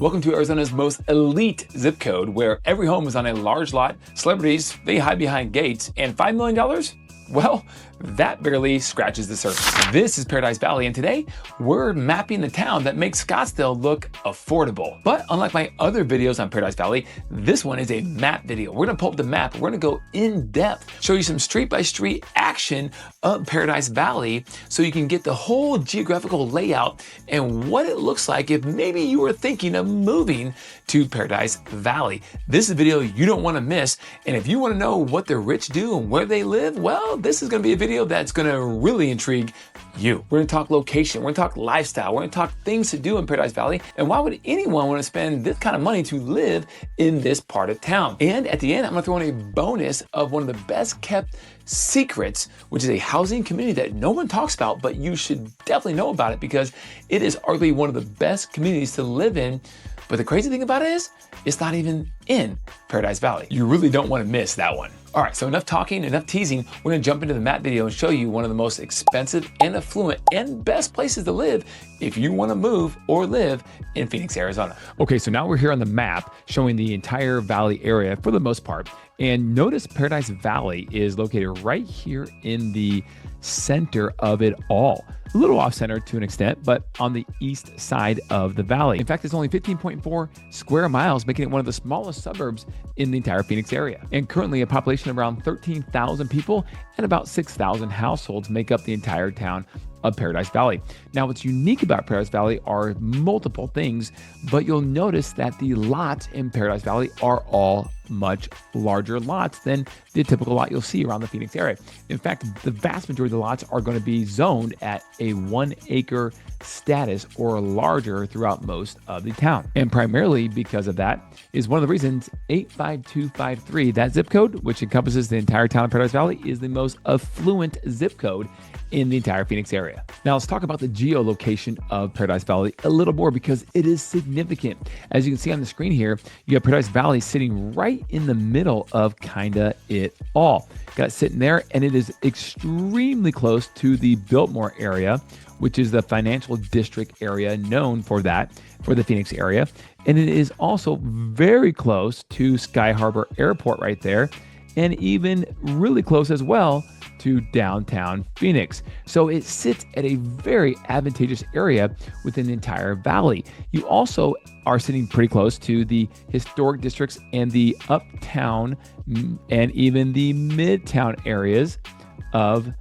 Welcome to Arizona's most elite zip code, where every home is on a large lot, celebrities, they hide behind gates, and $5 million? Well, that barely scratches the surface. This is Paradise Valley, and today we're mapping the town that makes Scottsdale look affordable. But unlike my other videos on Paradise Valley, this one is a map video. We're gonna pull up the map, we're gonna go in depth, show you some street-by-street action of Paradise Valley so you can get the whole geographical layout and what it looks like if maybe you were thinking of moving to Paradise Valley. This is a video you don't wanna miss, and if you wanna know what the rich do and where they live, well, this is gonna be a video that's gonna really intrigue you. We're gonna talk location, we're gonna talk lifestyle, we're gonna talk things to do in Paradise Valley, and why would anyone wanna spend this kind of money to live in this part of town? And at the end, I'm gonna throw in a bonus of one of the best kept secrets, which is a housing community that no one talks about, but you should definitely know about it because it is arguably one of the best communities to live in. But the crazy thing about it is, it's not even in Paradise Valley. You really don't want to miss that one. All right, so enough talking, enough teasing. We're gonna jump into the map video and show you one of the most expensive and affluent and best places to live if you wanna move or live in Phoenix, Arizona. Okay, so now we're here on the map showing the entire valley area for the most part. And notice Paradise Valley is located right here in the center of it all. A little off center to an extent, but on the east side of the valley. In fact, it's only 15.4 square miles, making it one of the smallest suburbs in the entire Phoenix area. And currently a population of around 13,000 people and about 6,000 households make up the entire town of Paradise Valley. Now, what's unique about Paradise Valley are multiple things, but you'll notice that the lots in Paradise Valley are all much larger lots than the typical lot you'll see around the Phoenix area. In fact, the vast majority of the lots are going to be zoned at a 1 acre status or larger throughout most of the town. And primarily because of that is one of the reasons 85253, that zip code, which encompasses the entire town of Paradise Valley, is the most affluent zip code in the entire Phoenix area. Now let's talk about the geolocation of Paradise Valley a little more because it is significant. As you can see on the screen here, you have Paradise Valley sitting right in the middle of kinda it all. Got it sitting there, and it is extremely close to the Biltmore area, which is the financial district area known for that, for the Phoenix area. And it is also very close to Sky Harbor Airport right there, and even really close as well to downtown Phoenix. So it sits at a very advantageous area within the entire valley. You also are sitting pretty close to the historic districts and the uptown and even the midtown areas of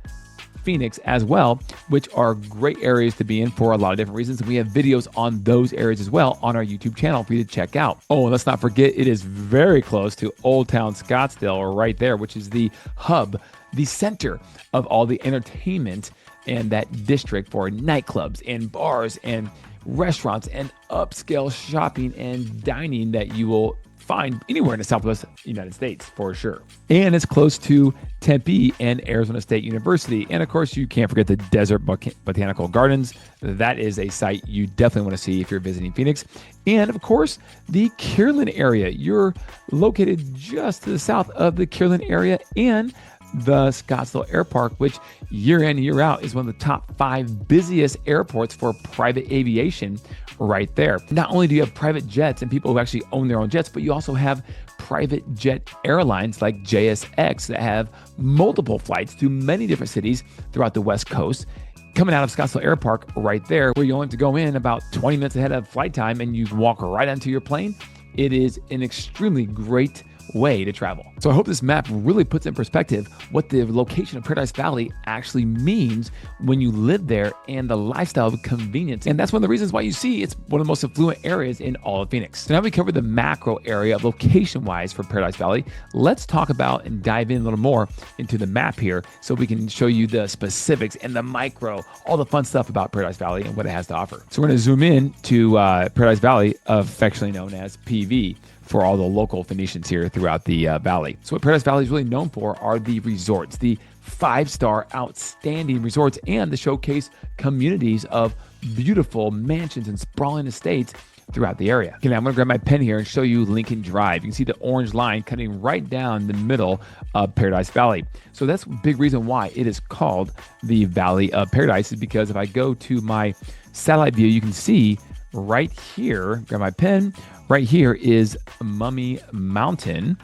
Phoenix as well, which are great areas to be in for a lot of different reasons. And we have videos on those areas as well on our YouTube channel for you to check out. Oh, and let's not forget, it is very close to Old Town Scottsdale right there, which is the hub, the center of all the entertainment and that district for nightclubs and bars and restaurants and upscale shopping and dining that you will find anywhere in the Southwest United States for sure. And it's close to Tempe and Arizona State University. And of course, you can't forget the Desert Botanical Gardens. That is a site you definitely want to see if you're visiting Phoenix. And of course, the Kierland area. You're located just to the south of the Kierland area and the Scottsdale Airport, which year in, year out is one of the top 5 busiest airports for private aviation right there. Not only do you have private jets and people who actually own their own jets, but you also have private jet airlines like JSX that have multiple flights to many different cities throughout the West Coast. Coming out of Scottsdale Airport right there, where you only have to go in about 20 minutes ahead of flight time and you can walk right onto your plane. It is an extremely great way to travel. So I hope this map really puts in perspective what the location of Paradise Valley actually means when you live there and the lifestyle of convenience. And that's one of the reasons why you see it's one of the most affluent areas in all of Phoenix. So now we covered the macro area of location-wise for Paradise Valley. Let's talk about and dive in a little more into the map here so we can show you the specifics and the micro, all the fun stuff about Paradise Valley and what it has to offer. So we're going to zoom in to Paradise Valley, affectionately known as PV, for all the local Phoenicians here throughout the valley. So what Paradise Valley is really known for are the resorts, the 5-star outstanding resorts and the showcase communities of beautiful mansions and sprawling estates throughout the area. Okay, now I'm gonna grab my pen here and show you Lincoln Drive. You can see the orange line cutting right down the middle of Paradise Valley. So that's a big reason why it is called the Valley of Paradise, is because if I go to my satellite view, you can see right here, grab my pen, right here is Mummy Mountain,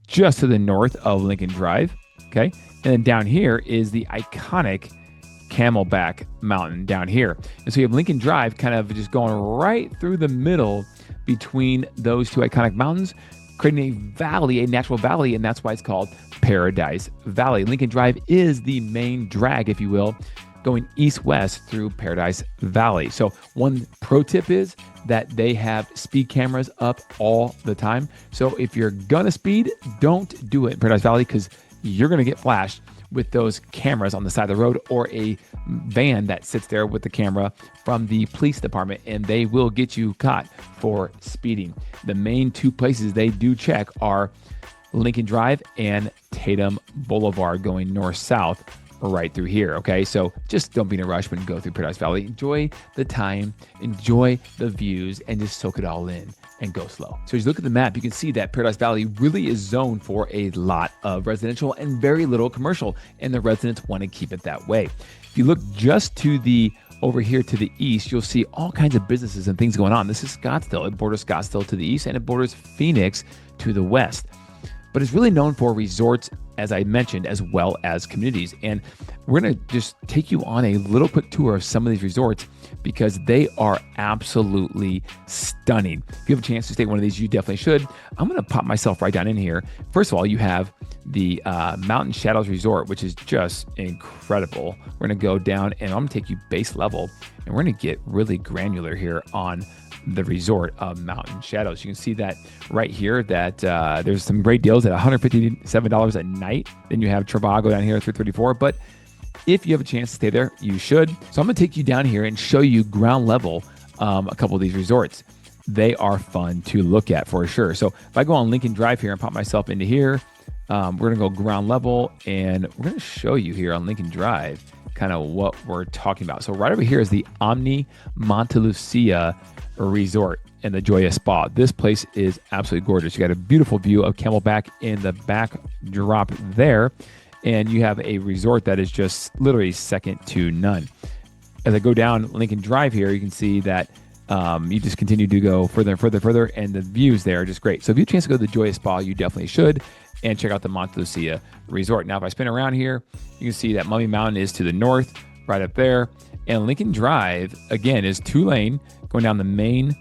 just to the north of Lincoln Drive, okay? And then down here is the iconic Camelback Mountain down here. And so you have Lincoln Drive kind of just going right through the middle between those two iconic mountains, creating a valley, a natural valley, and that's why it's called Paradise Valley. Lincoln Drive is the main drag, if you will, going east-west through Paradise Valley. So one pro tip is that they have speed cameras up all the time. So if you're gonna speed, don't do it in Paradise Valley because you're gonna get flashed with those cameras on the side of the road or a van that sits there with the camera from the police department, and they will get you caught for speeding. The main two places they do check are Lincoln Drive and Tatum Boulevard going north-south right through here, okay? So just don't be in a rush when you go through Paradise Valley. Enjoy the time, enjoy the views, and just soak it all in and go slow. So as you look at the map, you can see that Paradise Valley really is zoned for a lot of residential and very little commercial, and the residents want to keep it that way. If you look just to the over here to the east, you'll see all kinds of businesses and things going on. This is Scottsdale. It borders Scottsdale to the east, and it borders Phoenix to the west. But it's really known for resorts, as I mentioned, as well as communities. And we're going to just take you on a little quick tour of some of these resorts because they are absolutely stunning. If you have a chance to stay at one of these, you definitely should. I'm going to pop myself right down in here. First of all, you have the Mountain Shadows Resort, which is just incredible. We're going to go down and I'm going to take you base level and we're going to get really granular here on the resort of Mountain Shadows. You can see that right here that there's some great deals at $157 a night. Then you have Trivago down here at $334. But if you have a chance to stay there, you should. So I'm going to take you down here and show you ground level a couple of these resorts. They are fun to look at for sure. So if I go on Lincoln Drive here and pop myself into here, we're going to go ground level and we're going to show you here on Lincoln Drive kind of what we're talking about. So right over here is the Omni Monte Lucia Resort and the Joya Spa. This place is absolutely gorgeous. You got a beautiful view of Camelback in the backdrop there, and you have a resort that is just literally second to none. As I go down Lincoln Drive here, you can see that you just continue to go further and further, and the views there are just great. So if you have a chance to go to the Joya Spa, you definitely should, and check out the Monte Lucia Resort. Now, if I spin around here, you can see that Mummy Mountain is to the north, right up there, and Lincoln Drive, again, is 2-lane, going down the main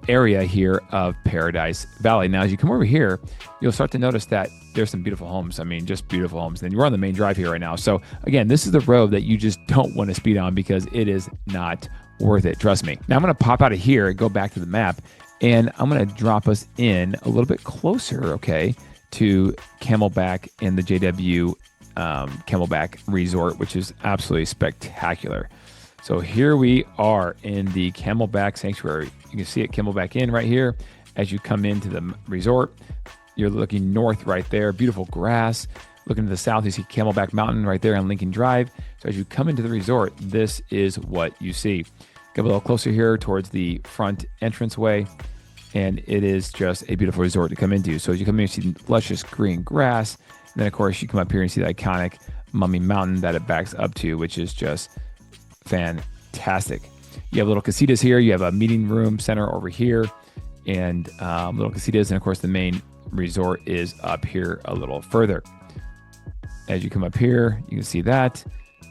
area here of Paradise Valley. Now, as you come over here, you'll start to notice that there's some beautiful homes. I mean, just beautiful homes. And we're on the main drive here right now. So again, this is the road that you just don't want to speed on because it is not worth it. Trust me. Now I'm going to pop out of here and go back to the map, and I'm going to drop us in a little bit closer, okay, to Camelback and the JW Camelback Resort, which is absolutely spectacular. So here we are in the Camelback Sanctuary. You can see it, Camelback Inn right here. As you come into the resort, you're looking north right there, beautiful grass. Looking to the south, you see Camelback Mountain right there on Lincoln Drive. So as you come into the resort, this is what you see. Get a little closer here towards the front entranceway, and it is just a beautiful resort to come into. So as you come in, you see luscious green grass. And then, of course, you come up here and see the iconic Mummy Mountain that it backs up to, which is just fantastic. You have little casitas here. You have a meeting room center over here and little casitas. And of course, the main resort is up here a little further. As you come up here, you can see that.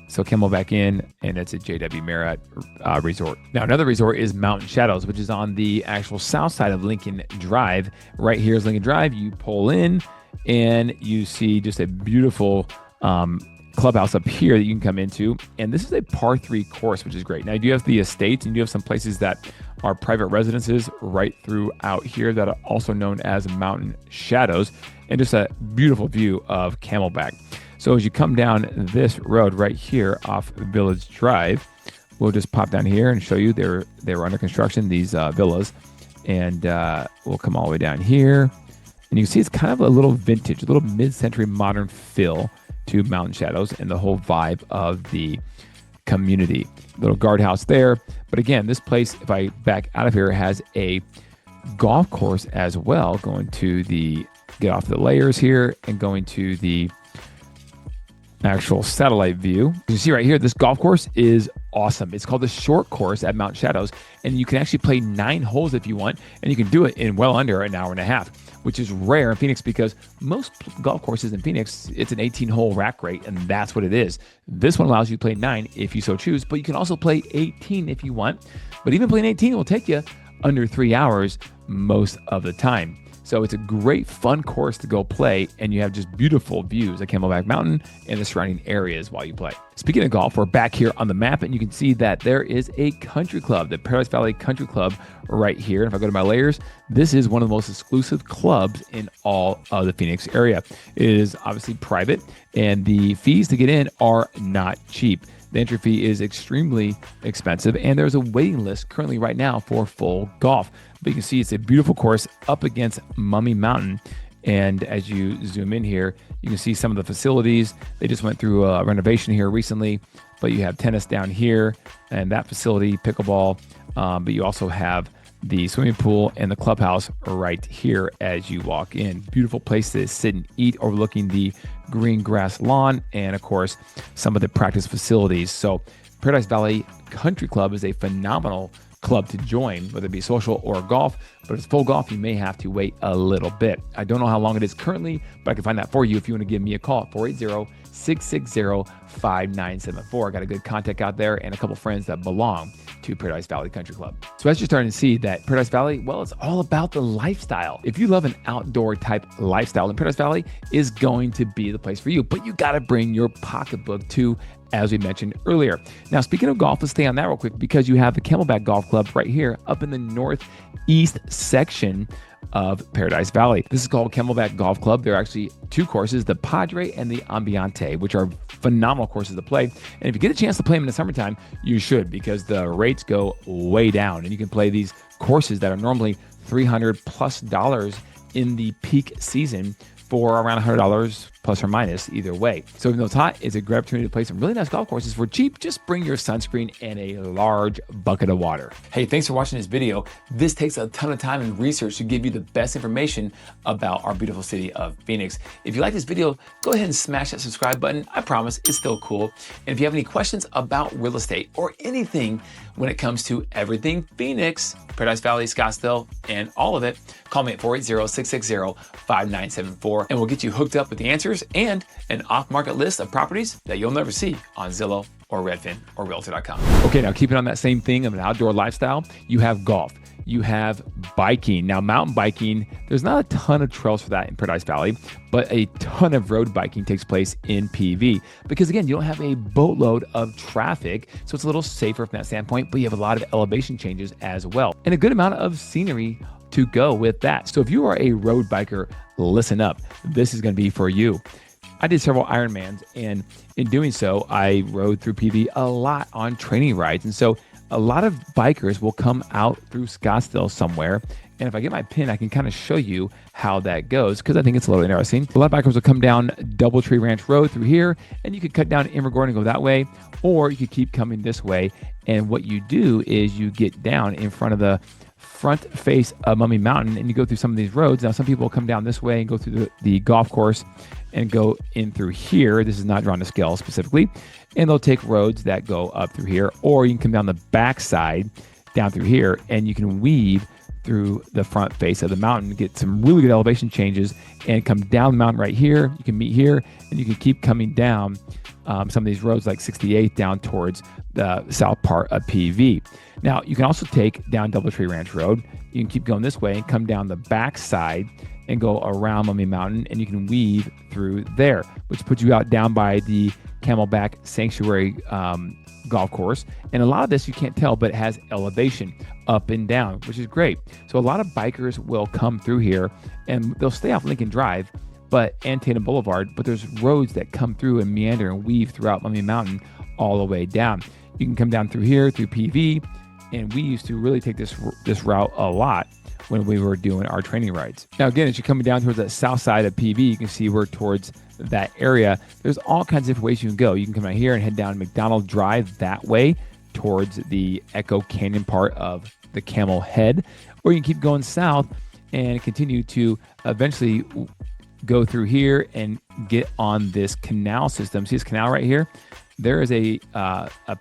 So Camelback Inn, and it's a JW Marriott resort. Now, another resort is Mountain Shadows, which is on the actual south side of Lincoln Drive. Right here is Lincoln Drive. You pull in and you see just a beautiful clubhouse up here that you can come into, and this is a par 3 course, which is great. Now, you do have the estates, and you have some places that are private residences right throughout here that are also known as Mountain Shadows, and just a beautiful view of Camelback. So as you come down this road right here off Village Drive, we'll just pop down here and show you they were under construction, these villas, and we'll come all the way down here, and you can see it's kind of a little vintage, a little mid-century modern feel to Mountain Shadows and the whole vibe of the community. Little guardhouse there. But again, this place, if I back out of here, has a golf course as well, going to the, get off the layers here and going to the actual satellite view. You see right here, this golf course is awesome. It's called the short course at Mount Shadows, and you can actually play 9 holes if you want, and you can do it in well under an hour and a half, which is rare in Phoenix because most golf courses in Phoenix, it's an 18-hole rack rate, and that's what it is. This one allows you to play 9 if you so choose, but you can also play 18 if you want. But even playing 18 will take you under 3 hours most of the time. So it's a great fun course to go play, and you have just beautiful views of Camelback Mountain and the surrounding areas while you play. Speaking of golf, we're back here on the map, and you can see that there is a country club, the Paradise Valley Country Club right here. And if I go to my layers, this is one of the most exclusive clubs in all of the Phoenix area. It is obviously private, and the fees to get in are not cheap. The entry fee is extremely expensive, and there's a waiting list currently right now for full golf. But you can see it's a beautiful course up against Mummy Mountain. And as you zoom in here, you can see some of the facilities. They just went through a renovation here recently, but you have tennis down here and that facility, pickleball. But you also have the swimming pool and the clubhouse right here as you walk in. Beautiful place to sit and eat overlooking the green grass lawn and, of course, some of the practice facilities. So Paradise Valley Country Club is a phenomenal club to join, whether it be social or golf. But if it's full golf, you may have to wait a little bit. I don't know how long it is currently, but I can find that for you if you want to give me a call at 480-660-5974. I got a good contact out there and a couple friends that belong to Paradise Valley Country Club. So as you're starting to see that Paradise Valley, well, it's all about the lifestyle. If you love an outdoor type lifestyle, then Paradise Valley is going to be the place for you. But you got to bring your pocketbook too, as we mentioned earlier. Now, speaking of golf, let's stay on that real quick because you have the Camelback Golf Club right here up in the northeast section of Paradise Valley. This is called Camelback Golf Club. There are actually 2 courses, the Padre and the Ambiente, which are phenomenal courses to play. And if you get a chance to play them in the summertime, you should, because the rates go way down and you can play these courses that are normally $300+ in the peak season for around $100 plus or minus either way. So even though it's hot, it's a great opportunity to play some really nice golf courses for cheap. Just bring your sunscreen and a large bucket of water. Hey, thanks for watching this video. This takes a ton of time and research to give you the best information about our beautiful city of Phoenix. If you like this video, go ahead and smash that subscribe button. I promise it's still cool. And if you have any questions about real estate or anything when it comes to everything Phoenix, Paradise Valley, Scottsdale, and all of it, call me at 480-660-5974 and we'll get you hooked up with the answers and an off-market list of properties that you'll never see on Zillow or Redfin or Realtor.com. Okay, now keeping on that same thing of an outdoor lifestyle, you have golf. You have biking. Now, mountain biking, there's not a ton of trails for that in Paradise Valley, but a ton of road biking takes place in PV because, again, you don't have a boatload of traffic, so it's a little safer from that standpoint, but you have a lot of elevation changes as well and a good amount of scenery to go with that. So if you are a road biker, listen up. This is going to be for you. I did several Ironmans, and in doing so, I rode through PV a lot on training rides. And so a lot of bikers will come out through Scottsdale somewhere. And if I get my pin, I can kind of show you how that goes because I think it's a little interesting. A lot of bikers will come down Doubletree Ranch Road through here, and you could cut down Inver Gordon and go that way, or you could keep coming this way. And what you do is you get down in front of the front face of Mummy Mountain and you go through some of these roads. Now, some people will come down this way and go through the golf course and go in through here. This is not drawn to scale specifically. And they'll take roads that go up through here, or you can come down the back side down through here and you can weave through the front face of the mountain, get some really good elevation changes and come down the mountain right here. You can meet here and you can keep coming down some of these roads like 68 down towards the south part of PV. Now, you can also take down Doubletree Ranch Road. You can keep going this way and come down the back side and go around Mummy Mountain, and you can weave through there, which puts you out down by the Camelback Sanctuary golf course. And a lot of this you can't tell, but it has elevation up and down, which is great. So a lot of bikers will come through here and they'll stay off Lincoln Drive and Tatum Boulevard, but there's roads that come through and meander and weave throughout Mummy Mountain all the way down. You can come down through here, through PV, and we used to really take this route a lot when we were doing our training rides. Now, again, as you're coming down towards the south side of PV, you can see we're towards that area. There's all kinds of different ways you can go. You can come out here and head down McDonald Drive that way towards the Echo Canyon part of the Camel Head, or you can keep going south and continue to eventually go through here and get on this canal system. See this canal right here? there is a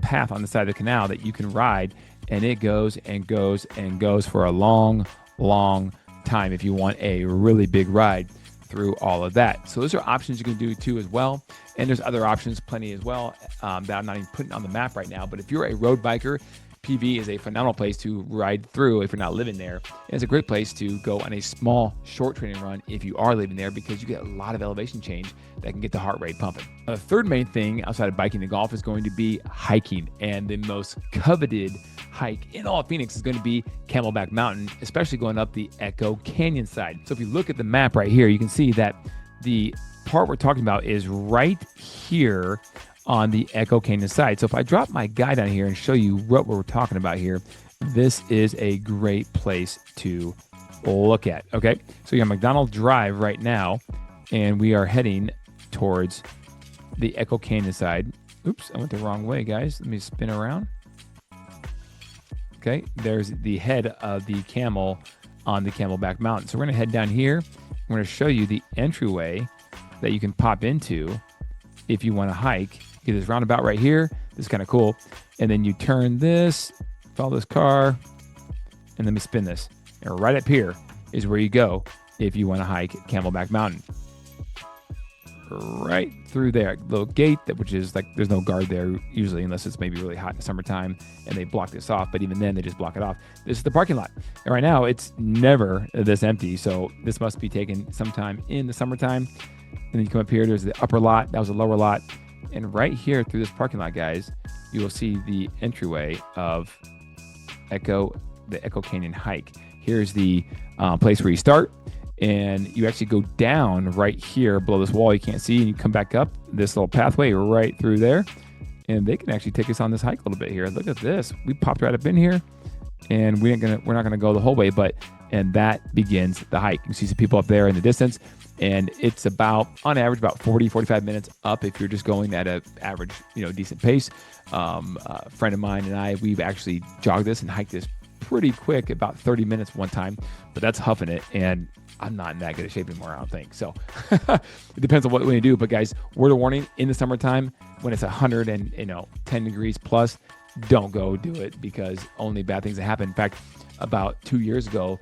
path on the side of the canal that you can ride, and it goes and goes and goes for a long, long time if you want a really big ride through all of that. So those are options you can do too as well. And there's other options plenty as well that I'm not even putting on the map right now. But if you're a road biker, PV is a phenomenal place to ride through if you're not living there. And it's a great place to go on a small, short training run if you are living there, because you get a lot of elevation change that can get the heart rate pumping. The third main thing outside of biking and golf is going to be hiking. And the most coveted hike in all of Phoenix is going to be Camelback Mountain, especially going up the Echo Canyon side. So if you look at the map right here, you can see that the part we're talking about is right here on the Echo Canyon side. So if I drop my guide on here and show you what we're talking about here, this is a great place to look at. Okay, so you're on McDonald Drive right now, and we are heading towards the Echo Canyon side. Oops, I went the wrong way, guys. Let me spin around. Okay, there's the head of the camel on the Camelback Mountain. So we're gonna head down here. I'm gonna show you the entryway that you can pop into if you wanna hike. Get this roundabout right here. This is kind of cool. And then you turn this, follow this car, and let me spin this. And right up here is where you go if you want to hike Camelback Mountain. Right through there, little gate, which is like, there's no guard there usually, unless it's maybe really hot in the summertime and they block this off. But even then, they just block it off. This is the parking lot. And right now, it's never this empty. So this must be taken sometime in the summertime. And then you come up here, there's the upper lot. That was the lower lot. And right here through this parking lot, guys, you will see the entryway of the Echo Canyon hike. Here's the place where you start, and you actually go down right here below this wall you can't see, and you come back up this little pathway right through there, and they can actually take us on this hike a little bit here. Look at this. We popped right up in here, and we're not gonna go the whole way, and that begins the hike. You can see some people up there in the distance. And it's on average, about 40, 45 minutes up if you're just going at an average, decent pace. A friend of mine and I, we've actually jogged this and hiked this pretty quick, about 30 minutes one time, but that's huffing it. And I'm not in that good a shape anymore, I don't think. So it depends on what you do. But guys, word of warning, in the summertime, when it's 110 degrees plus, don't go do it, because only bad things happen. In fact, about 2 years ago,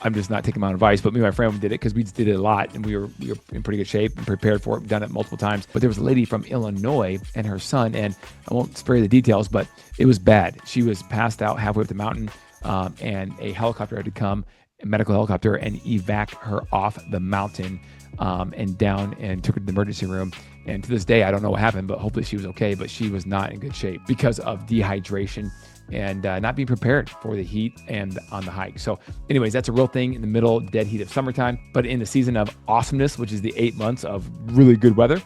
I'm just not taking my own advice, but me and my friend did it because we just did it a lot, and we were in pretty good shape and prepared for it, done it multiple times. But there was a lady from Illinois and her son, and I won't spare you the details, but it was bad. She was passed out halfway up the mountain, and a helicopter had to come, a medical helicopter, and evac her off the mountain and down, and took her to the emergency room. And to this day, I don't know what happened, but hopefully she was okay. But she was not in good shape because of dehydration and not being prepared for the heat and on the hike. So anyways, that's a real thing in the middle, dead heat of summertime. But in the season of awesomeness, which is the 8 months of really good weather,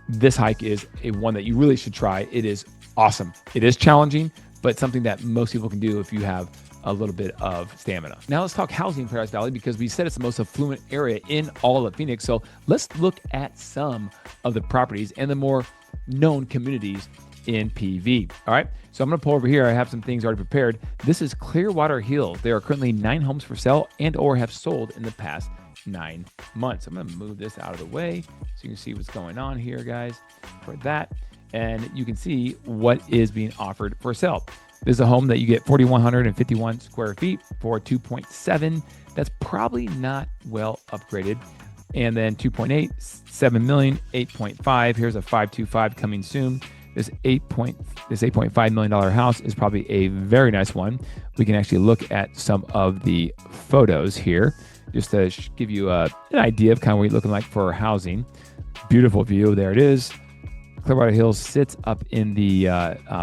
this hike is one that you really should try. It is awesome. It is challenging, but something that most people can do if you have a little bit of stamina. Now let's talk housing in Paradise Valley, because we said it's the most affluent area in all of Phoenix. So let's look at some of the properties and the more known communities in PV. All right, so I'm gonna pull over here. I have some things already prepared. This is Clearwater Hills. There are currently 9 homes for sale and or have sold in the past 9 months. I'm gonna move this out of the way so you can see what's going on here, guys, for that. And you can see what is being offered for sale. This is a home that you get 4,151 square feet for 2.7. That's probably not well upgraded. And then 2.8, 7 million, 8.5. Here's a 525 coming soon. This $8.5 million house is probably a very nice one. We can actually look at some of the photos here just to give you an idea of kind of what you're looking like for housing. Beautiful view. There it is. Clearwater Hills sits up in the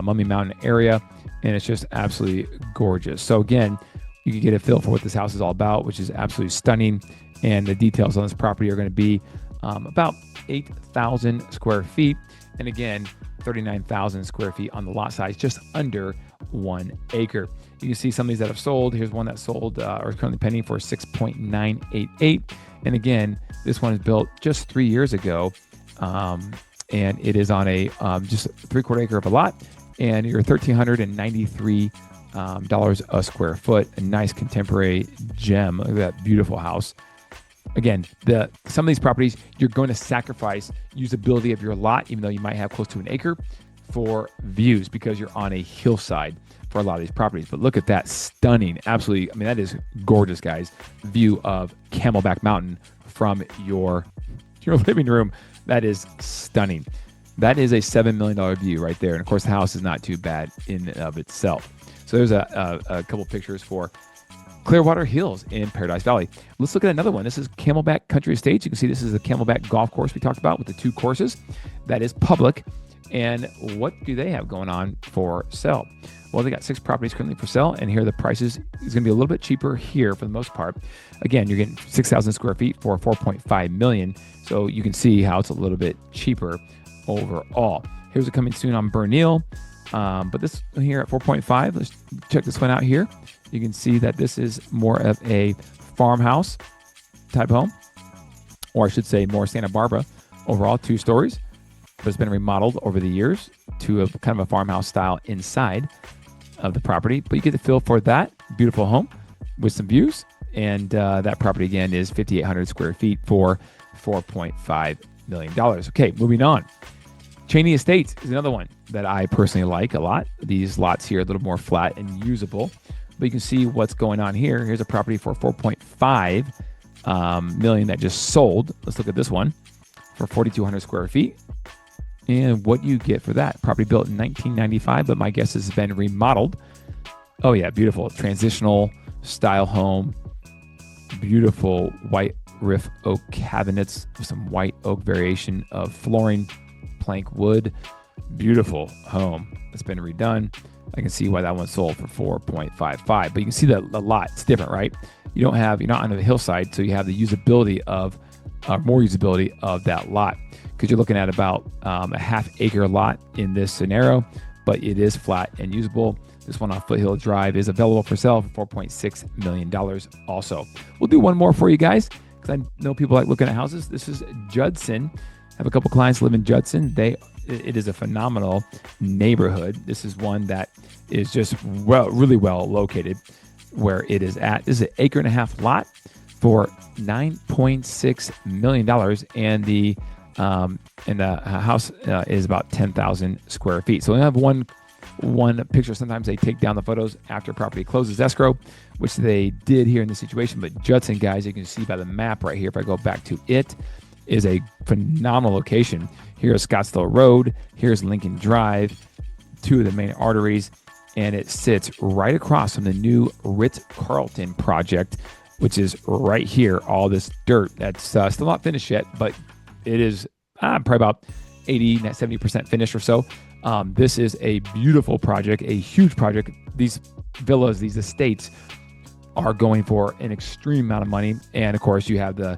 Mummy Mountain area, and it's just absolutely gorgeous. So again, you can get a feel for what this house is all about, which is absolutely stunning. And the details on this property are going to be about 8,000 square feet. And again, 39,000 square feet on the lot size, just under 1 acre. You can see some of these that have sold. Here's one that sold or is currently pending for 6.988. And again, this one is built just 3 years ago. And it is on a just 3/4 acre of a lot. And you're $1,393 a square foot. A nice contemporary gem. Look at that beautiful house. Again, some of these properties, you're going to sacrifice usability of your lot, even though you might have close to 1 acre. for views because you're on a hillside for a lot of these properties. But look at that stunning, absolutely, I mean, that is gorgeous, guys, view of Camelback Mountain from your living room. That is stunning. That is a $7 million view right there. And of course, the house is not too bad in and of itself. So there's a couple pictures for Clearwater Hills in Paradise Valley. Let's look at another one. This is Camelback Country Estates. You can see this is the Camelback golf course we talked about with the 2 courses. That is public. And what do they have going on for sale? Well, they got 6 properties currently for sale, and here the prices is going to be a little bit cheaper here for the most part. Again, you're getting 6,000 square feet for $4.5 million, so you can see how it's a little bit cheaper overall. Here's a coming soon on Bernil, but this here at 4.5. Let's check this one out here. You can see that this is more of a farmhouse type home, or I should say more Santa Barbara overall, 2 stories. But it's been remodeled over the years to a kind of a farmhouse style inside of the property. But you get the feel for that beautiful home with some views. And that property, again, is 5,800 square feet for $4.5 million. Okay, moving on. Cheney Estates is another one that I personally like a lot. These lots here are a little more flat and usable. But you can see what's going on here. Here's a property for $4.5 million that just sold. Let's look at this one for 4,200 square feet. And what do you get for that? Property built in 1995, but my guess has been remodeled. Oh yeah, beautiful. Transitional style home. Beautiful white riff oak cabinets with some white oak variation of flooring, plank wood. Beautiful home. It's been redone. I can see why that one sold for 4.55. But you can see that the lot, it's different, right? You're not on the hillside, so you have the usability of more usability of that lot, because you're looking at about a half-acre lot in this scenario, but it is flat and usable. This one on Foothill Drive is available for sale for $4.6 million also. We'll do one more for you guys, because I know people like looking at houses. This is Judson. I have a couple clients live in Judson. It is a phenomenal neighborhood. This is one that is just really well located where it is at. This is an 1.5 acre lot for $9.6 million, and the house is about 10,000 square feet. So we have one picture. Sometimes they take down the photos after property closes escrow, which they did here in this situation. But Judson, guys, you can see by the map right here, if I go back to it, is a phenomenal location. Here's Scottsdale Road. Here's Lincoln Drive, 2 of the main arteries, and it sits right across from the new Ritz-Carlton project, which is right here. All this dirt that's still not finished yet, but it is probably about 80-70% finished or so. This is a beautiful project, a huge project. These villas, these estates are going for an extreme amount of money. And of course, you have the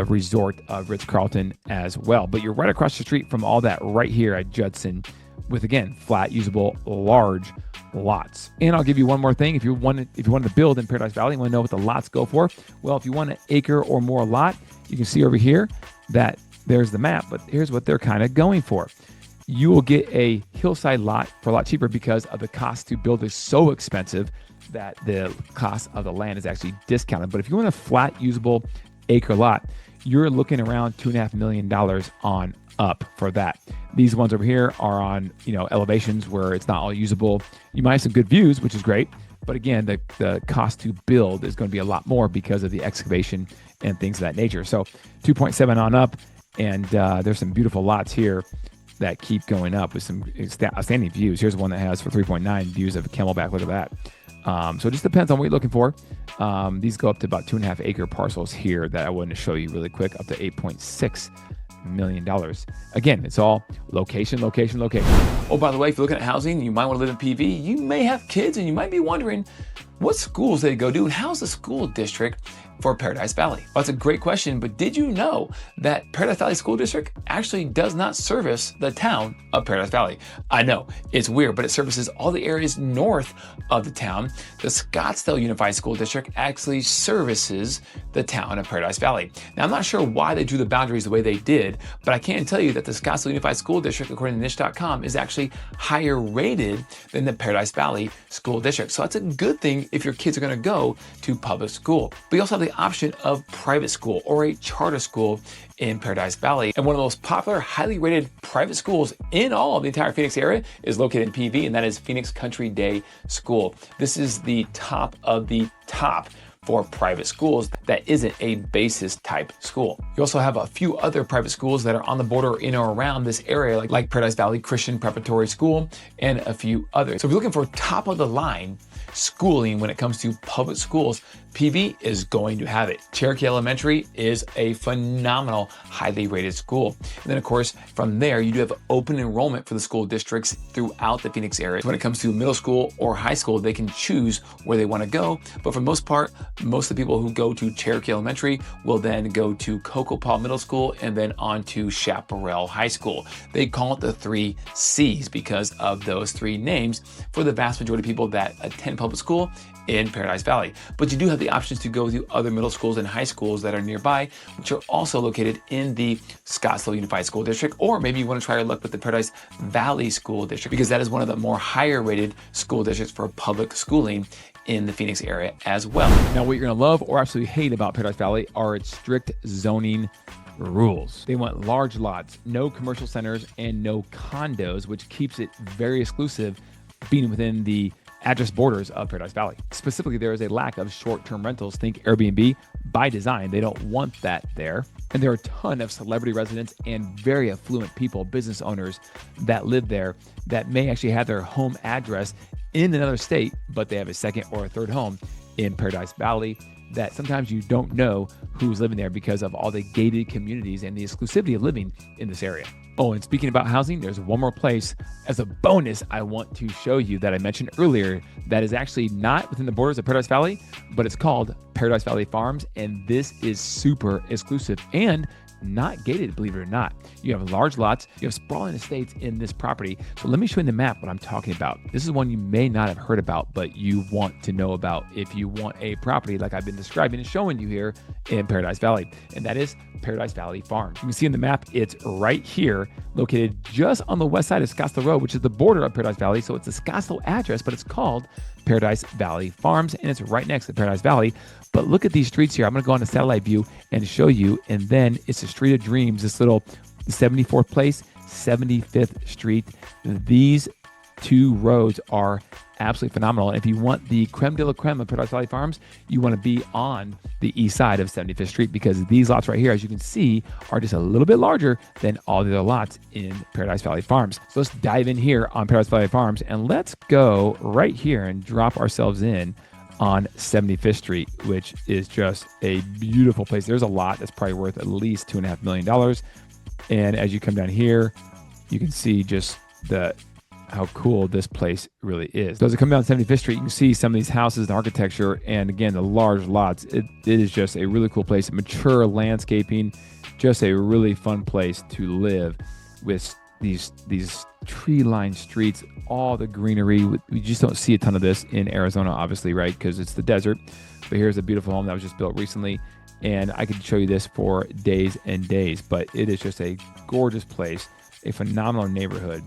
resort of Ritz-Carlton as well. But you're right across the street from all that right here at Judson with, again, flat, usable, large lots. And I'll give you one more thing. If you wanted to build in Paradise Valley, you want to know what the lots go for. Well, if you want an acre or more lot, you can see over here that there's the map, but here's what they're kind of going for. You will get a hillside lot for a lot cheaper because of the cost to build is so expensive that the cost of the land is actually discounted. But if you want a flat, usable acre lot, you're looking around $2.5 million on up for that. These ones over here are on, elevations where it's not all usable. You might have some good views, which is great. But again, the cost to build is going to be a lot more because of the excavation and things of that nature. So 2.7 on up. And there's some beautiful lots here that keep going up with some outstanding views. Here's one that has for 3.9 views of Camelback. Look at that. So it just depends on what you're looking for. These go up to about 2.5 acre parcels here that I wanted to show you really quick, up to $8.6 million. Again, it's all location. Oh, by the way, if you're looking at housing, you might want to live in PV. You may have kids and you might be wondering what schools they go to and how's the school district for Paradise Valley? Well, that's a great question, but did you know that Paradise Valley School District actually does not service the town of Paradise Valley? I know, it's weird, but it services all the areas north of the town. The Scottsdale Unified School District actually services the town of Paradise Valley. Now, I'm not sure why they drew the boundaries the way they did, but I can tell you that the Scottsdale Unified School District, according to niche.com, is actually higher rated than the Paradise Valley School District. So that's a good thing especially if your kids are going to go to public school. But you also have the option of private school or a charter school in Paradise Valley. And one of the most popular, highly rated private schools in all of the entire Phoenix area is located in PV, and that is Phoenix Country Day School. This is the top of the top for private schools that isn't a basis type school. You also have a few other private schools that are on the border in or around this area, like Paradise Valley Christian Preparatory School and a few others. So if you're looking for top of the line schooling when it comes to public schools, PV is going to have it. Cherokee Elementary is a phenomenal, highly rated school. And then of course, from there, you do have open enrollment for the school districts throughout the Phoenix area. So when it comes to middle school or high school, they can choose where they want to go. But for the most part, most of the people who go to Cherokee Elementary will then go to Cocoa Paw Middle School and then on to Chaparral High School. They call it the 3 C's because of those 3 names for the vast majority of people that attend public school in Paradise Valley. But you do have the options to go to other middle schools and high schools that are nearby, which are also located in the Scottsdale Unified School District, or maybe you want to try your luck with the Paradise Valley School District because that is one of the more higher rated school districts for public schooling in the Phoenix area as well. Now, what you're gonna love or absolutely hate about Paradise Valley are its strict zoning rules. They want large lots, no commercial centers, and no condos, which keeps it very exclusive being within the address borders of Paradise Valley. Specifically, there is a lack of short-term rentals, think Airbnb, by design. They don't want that there. And there are a ton of celebrity residents and very affluent people, business owners that live there that may actually have their home address in another state, but they have a second or a third home in Paradise Valley that sometimes you don't know who's living there because of all the gated communities and the exclusivity of living in this area. Oh, and speaking about housing, there's one more place as a bonus I want to show you that I mentioned earlier that is actually not within the borders of Paradise Valley, but it's called Paradise Valley Farms. And this is super exclusive and not gated, believe it or not. You have large lots, you have sprawling estates in this property. So let me show you in the map what I'm talking about. This is one you may not have heard about, but you want to know about if you want a property like I've been describing and showing you here in Paradise Valley. And that is Paradise Valley Farms. You can see in the map, it's right here, located just on the west side of Scottsdale Road, which is the border of Paradise Valley. So it's a Scottsdale address, but it's called Paradise Valley Farms, and it's right next to Paradise Valley. But look at these streets here. I'm going to go on a satellite view and show you. And then it's the Street of Dreams, this little 74th place, 75th Street. These 2 roads are absolutely phenomenal. And if you want the creme de la creme of Paradise Valley Farms, you want to be on the east side of 75th Street because these lots right here, as you can see, are just a little bit larger than all the other lots in Paradise Valley Farms. So let's dive in here on Paradise Valley Farms and let's go right here and drop ourselves in on 75th Street, which is just a beautiful place. There's a lot that's probably worth at least $2.5 million. And as you come down here, you can see just how cool this place really is. So as you come down 75th Street, you can see some of these houses and architecture, and again, the large lots. It is just a really cool place. Mature landscaping, just a really fun place to live with these tree-lined streets, all the greenery. We just don't see a ton of this in Arizona, obviously, right? Because it's the desert. But here's a beautiful home that was just built recently, and I could show you this for days and days. But it is just a gorgeous place, a phenomenal neighborhood,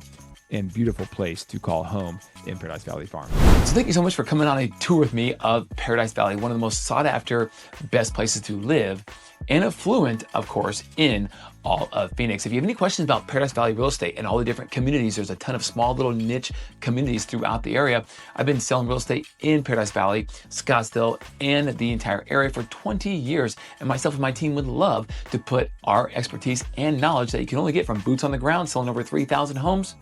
and beautiful place to call home in Paradise Valley Farm. So thank you so much for coming on a tour with me of Paradise Valley, one of the most sought after, best places to live, and affluent, of course, in all of Phoenix. If you have any questions about Paradise Valley real estate and all the different communities, there's a ton of small little niche communities throughout the area. I've been selling real estate in Paradise Valley, Scottsdale, and the entire area for 20 years. And myself and my team would love to put our expertise and knowledge that you can only get from boots on the ground, selling over 3,000 homes,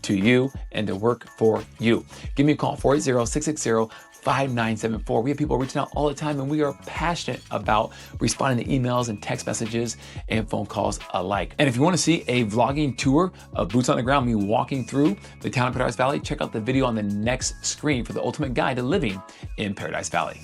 to you and to work for you. Give me a call, 480-660-5974. We have people reaching out all the time, and we are passionate about responding to emails and text messages and phone calls alike. And if you want to see a vlogging tour of boots on the ground, me walking through the town of Paradise Valley, check out the video on the next screen for the ultimate guide to living in Paradise Valley.